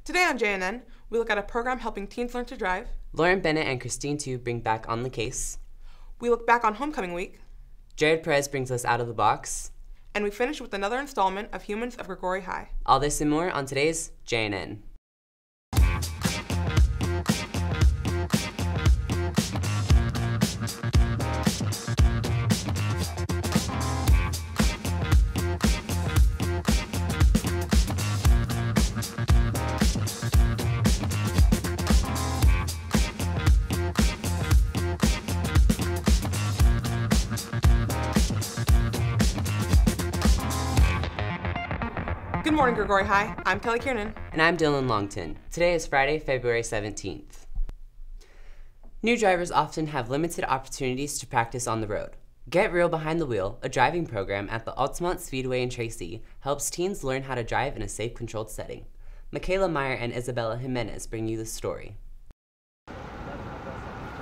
Today on JNN, we look at a program helping teens learn to drive. Lauren Bennett and Christine Tu bring back On the Case. We look back on homecoming week. Jared Perez brings us Out of the Box. And we finish with another installment of Humans of Grigori High. All this and more on today's JNN. Good morning, Grigori High. I'm Kelly Kiernan. And I'm Dylan Longton. Today is Friday, February 17th. New drivers often have limited opportunities to practice on the road. Get Real Behind the Wheel, a driving program at the Altamont Speedway in Tracy, helps teens learn how to drive in a safe, controlled setting. Michaela Meyer and Isabella Jimenez bring you the story.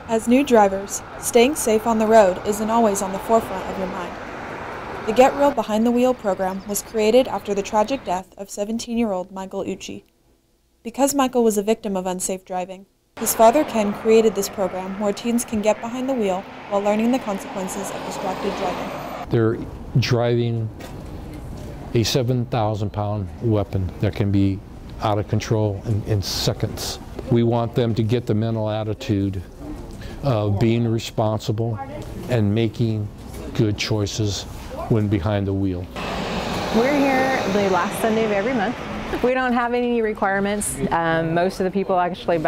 As new drivers, staying safe on the road isn't always on the forefront of your mind. The Get Real Behind the Wheel program was created after the tragic death of 17-year-old Michael Ucci. Because Michael was a victim of unsafe driving, his father Ken created this program where teens can get behind the wheel while learning the consequences of distracted driving. They're driving a 7,000-pound weapon that can be out of control in seconds. We want them to get the mental attitude of being responsible and making good choices when behind the wheel. We're here the last Sunday of every month. We don't have any requirements. Most of the people, actually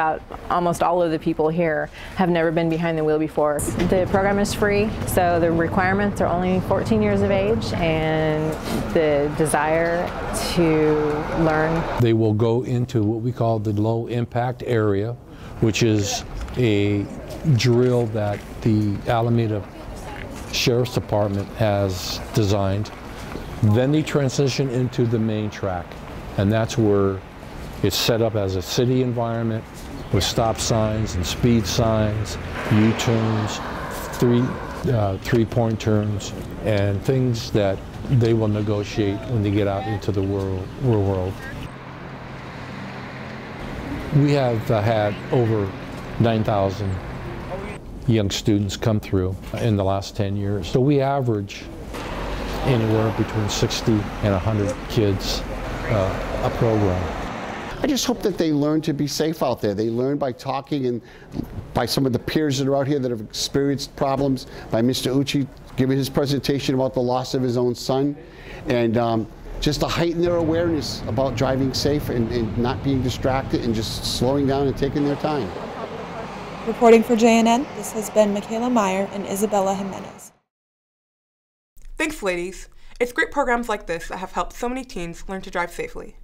almost all of the people here, have never been behind the wheel before. The program is free, so the requirements are only 14 years of age and the desire to learn. They will go into what we call the low impact area, which is a drill that the Alameda Sheriff's Department has designed. Then they transition into the main track, and that's where it's set up as a city environment with stop signs and speed signs, U-turns, three-point turns, and things that they will negotiate when they get out into the real world. We have had over 9,000 young students come through in the last 10 years. So we average anywhere between 60 and 100 kids a program. I just hope that they learn to be safe out there. They learn by talking and by some of the peers that are out here that have experienced problems, by Mr. Ucci giving his presentation about the loss of his own son, and just to heighten their awareness about driving safe and not being distracted and just slowing down and taking their time. Reporting for JNN, this has been Michaela Meyer and Isabella Jimenez. Thanks, ladies. It's great programs like this that have helped so many teens learn to drive safely.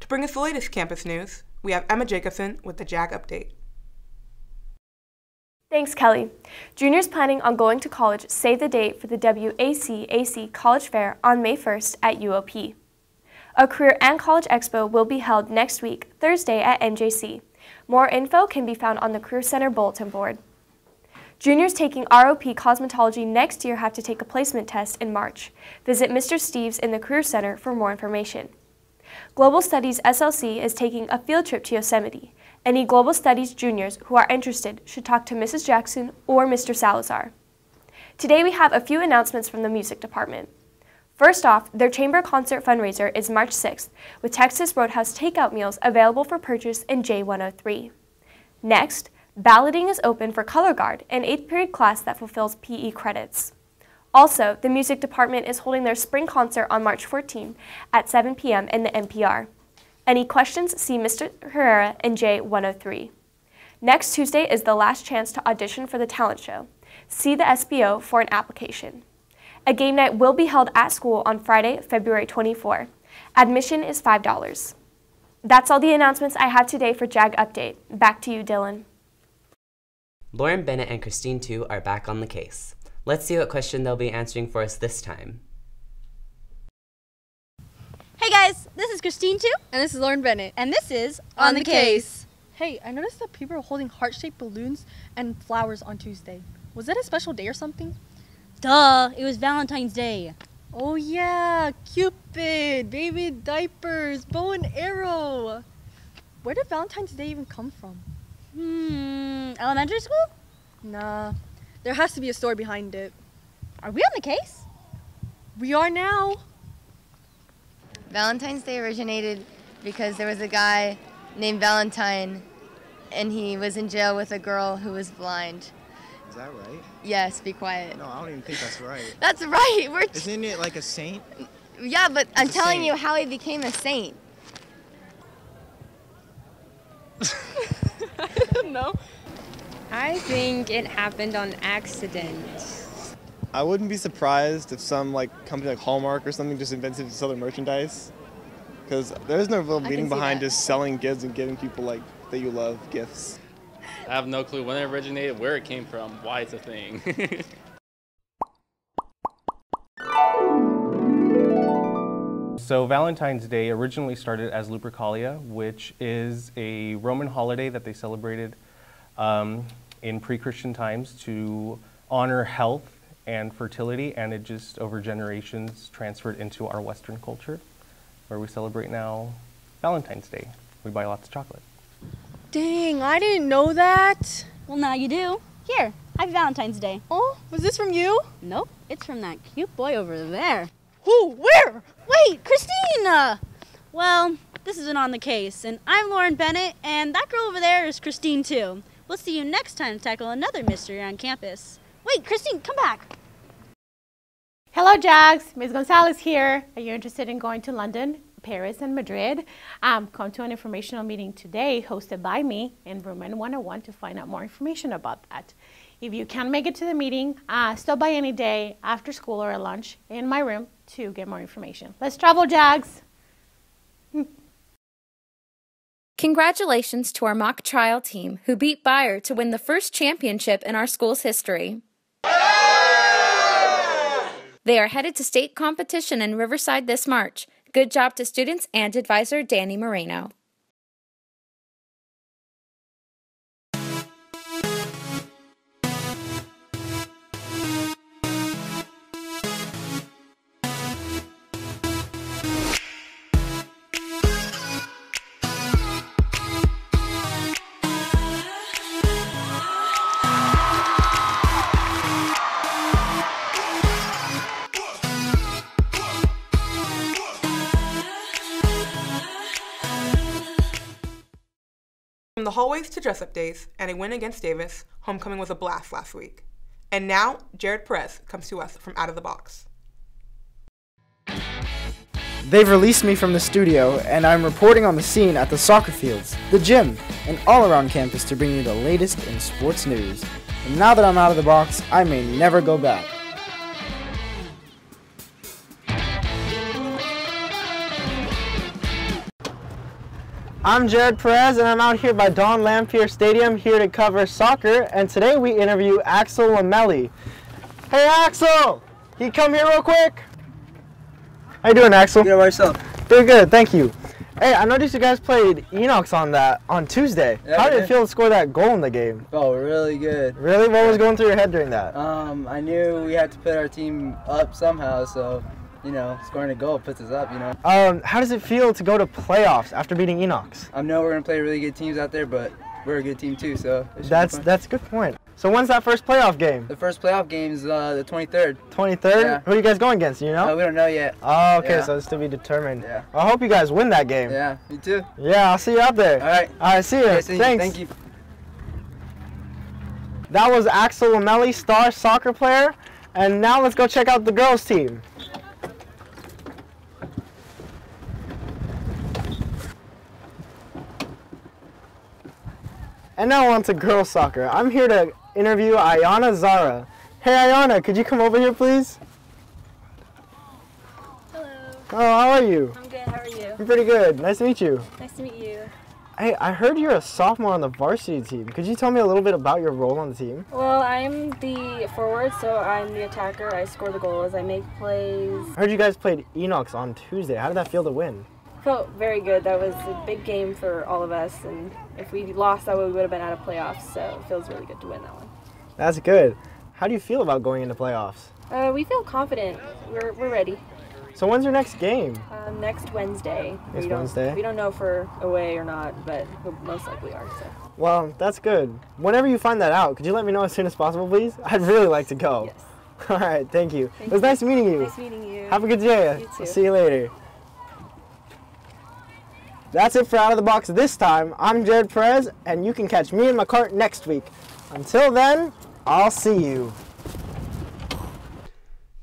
To bring us the latest campus news, we have Emma Jacobson with the JAG Update. Thanks, Kelly. Juniors planning on going to college save the date for the WAC-AC College Fair on May 1st at UOP. A Career and College Expo will be held next week, Thursday at MJC. More info can be found on the Career Center bulletin board. Juniors taking ROP Cosmetology next year have to take a placement test in March. Visit Mr. Steves in the Career Center for more information. Global Studies SLC is taking a field trip to Yosemite. Any Global Studies juniors who are interested should talk to Mrs. Jackson or Mr. Salazar. Today we have a few announcements from the music department. First off, their chamber concert fundraiser is March 6th, with Texas Roadhouse takeout meals available for purchase in J103. Next, balloting is open for Color Guard, an 8th period class that fulfills PE credits. Also, the music department is holding their spring concert on March 14 at 7 p.m. in the NPR. Any questions, see Mr. Herrera in J103. Next Tuesday is the last chance to audition for the talent show. See the SBO for an application. A game night will be held at school on Friday, February 24. Admission is $5. That's all the announcements I have today for JAG Update. Back to you, Dylan. Lauren Bennett and Christine Tu are back on the case. Let's see what question they'll be answering for us this time. Hey guys, this is Christine Tu. And this is Lauren Bennett. And this is On the Case. Hey, I noticed that people are holding heart-shaped balloons and flowers on Tuesday. Was that a special day or something? Duh, it was Valentine's Day. Oh yeah, Cupid, baby diapers, bow and arrow. Where did Valentine's Day even come from? Elementary school? Nah, there has to be a story behind it. Are we on the case? We are now. Valentine's Day originated because there was a guy named Valentine and he was in jail with a girl who was blind. Is that right? Yes, be quiet. No, I don't even think that's right. That's right. Isn't it like a saint? Yeah, but I'm telling you how he became a saint. I don't know. I think it happened on accident. I wouldn't be surprised if some company like Hallmark or something just invented to sell their merchandise, because there's no real meaning behind just selling gifts and giving people that you love gifts. I have no clue when it originated, where it came from, why it's a thing. So Valentine's Day originally started as Lupercalia, which is a Roman holiday that they celebrated in pre-Christian times to honor health and fertility, and it just over generations transferred into our Western culture, where we celebrate now Valentine's Day. We buy lots of chocolate. Dang, I didn't know that. Well, now you do. Here, happy Valentine's Day. Oh, was this from you? Nope, it's from that cute boy over there. Who? Where? Wait, Christina! Well, this isn't on the case, and I'm Lauren Bennett, and that girl over there is Christine too. We'll see you next time to tackle another mystery on campus. Wait, Christine, come back. Hello, Jags. Ms. Gonzalez here. Are you interested in going to London, Paris, and Madrid? Come to an informational meeting today hosted by me in room N101 to find out more information about that. If you can't make it to the meeting, stop by any day after school or at lunch in my room to get more information. Let's travel, Jags. Congratulations to our mock trial team who beat Bayer to win the first championship in our school's history. They are headed to state competition in Riverside this March. Good job to students and advisor Danny Moreno. From the hallways to dress-up days and a win against Davis, homecoming was a blast last week. And now, Jared Perez comes to us from Out of the Box. They've released me from the studio, and I'm reporting on the scene at the soccer fields, the gym, and all around campus to bring you the latest in sports news. And now that I'm out of the box, I may never go back. I'm Jared Perez, and I'm out here by Don Lampier Stadium here to cover soccer, and today we interview Axel Lamelli. Hey Axel! Can you come here real quick? How you doing, Axel? Good, how about yourself? Doing good, thank you. Hey, I noticed you guys played Enox on Tuesday. Yeah, how did it feel to score that goal in the game? Oh, really good. Really? What was going through your head during that? I knew we had to put our team up somehow, so scoring a goal puts us up, How does it feel to go to playoffs after beating Enox? I know we're going to play really good teams out there, but we're a good team too, so that's a good point. So when's that first playoff game? The first playoff game is the 23rd. 23rd? Yeah. Who are you guys going against, you know? We don't know yet. Oh, okay, Yeah. so it's to be determined. Yeah. I hope you guys win that game. Yeah, me too. Yeah, I'll see you out there. All right. All right, see you. Okay, Thanks. Thank you. That was Axel Lamelli, star soccer player. And now let's go check out the girls' team. And now on to girls soccer. I'm here to interview Ayana Zara. Hey Ayana, could you come over here please? Hello. Oh, how are you? I'm good, how are you? I'm pretty good. Nice to meet you. Nice to meet you. Hey, I heard you're a sophomore on the varsity team. Could you tell me a little bit about your role on the team? Well, I'm the forward, so I'm the attacker. I score the goals, I make plays. I heard you guys played Enox on Tuesday. How did that feel to win? Felt very good. That was a big game for all of us, and if we lost that, we would have been out of playoffs, so it feels really good to win that one. That's good. How do you feel about going into playoffs? We feel confident. We're ready. So when's your next game? Next Wednesday. Next Wednesday? We don't know if we're away or not, but we most likely are. So. Well, that's good. Whenever you find that out, could you let me know as soon as possible, please? I'd really like to go. Yes. All right, thank you. It was nice meeting you. Nice meeting you. Have a good day. You too. I'll see you later. That's it for Out of the Box this time. I'm Jared Perez, and you can catch me in my cart next week. Until then, I'll see you.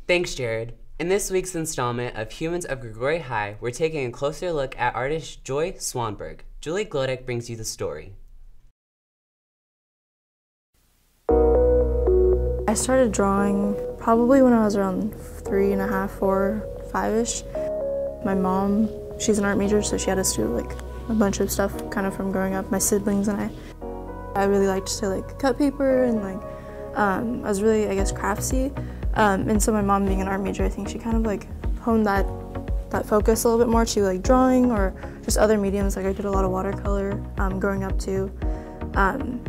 Thanks, Jared. In this week's installment of Humans of Grigori High, we're taking a closer look at artist Joy Swanberg. Julie Glodek brings you the story. I started drawing probably when I was around 3.5, 4, 5-ish. My mom, she's an art major, so she had us do like a bunch of stuff kind of from growing up, my siblings and I. I really liked to like cut paper and like, I was really, I guess, craftsy. And so my mom being an art major, I think she kind of like honed that focus a little bit more to like drawing or just other mediums. Like I did a lot of watercolor growing up too,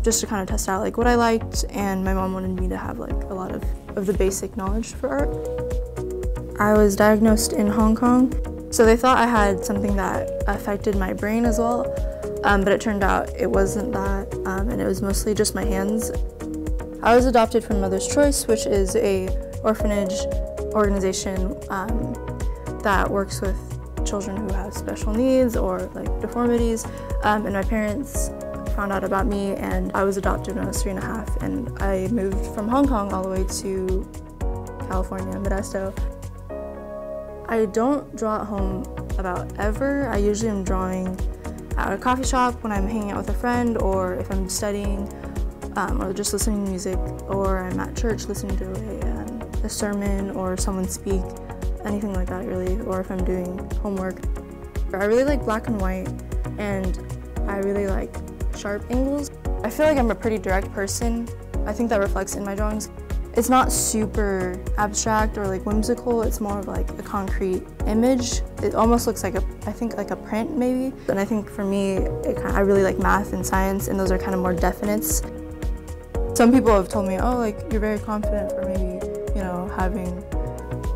just to kind of test out like what I liked, and my mom wanted me to have like a lot of the basic knowledge for art. I was diagnosed in Hong Kong, so they thought I had something that affected my brain as well, but it turned out it wasn't that, and it was mostly just my hands. I was adopted from Mother's Choice, which is a orphanage organization that works with children who have special needs or like deformities, and my parents found out about me, and I was adopted when I was 3.5, and I moved from Hong Kong all the way to California, Modesto. I don't draw at home about ever. I usually am drawing at a coffee shop when I'm hanging out with a friend, or if I'm studying, or just listening to music, or I'm at church listening to a sermon or someone speak, anything like that really, or if I'm doing homework. I really like black and white, and I really like sharp angles. I feel like I'm a pretty direct person. I think that reflects in my drawings. It's not super abstract or like whimsical, it's more of like a concrete image. It almost looks like I think like a print maybe. And I think for me, I really like math and science, and those are kind of more definites. Some people have told me, oh, like you're very confident for maybe, you know, having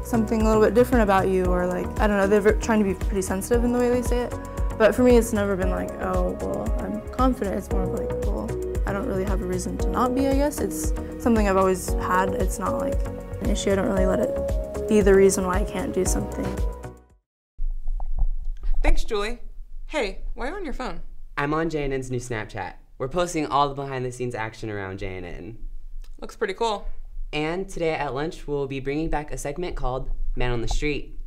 something a little bit different about you, or like, I don't know, they're trying to be pretty sensitive in the way they say it. But for me, it's never been like, oh, well, I'm confident. It's more of like, well, I don't really have a reason to not be, I guess. It's something I've always had. It's not like an issue. I don't really let it be the reason why I can't do something. Thanks, Julie. Hey, why are you on your phone? I'm on JNN's new Snapchat. We're posting all the behind-the-scenes action around JNN. Looks pretty cool. And today at lunch, we'll be bringing back a segment called Man on the Street.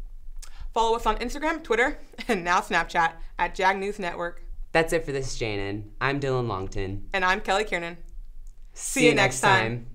Follow us on Instagram, Twitter, and now Snapchat at JagNewsNet. That's it for this JNN. I'm Dylan Longton. And I'm Kelly Kiernan. See you next time.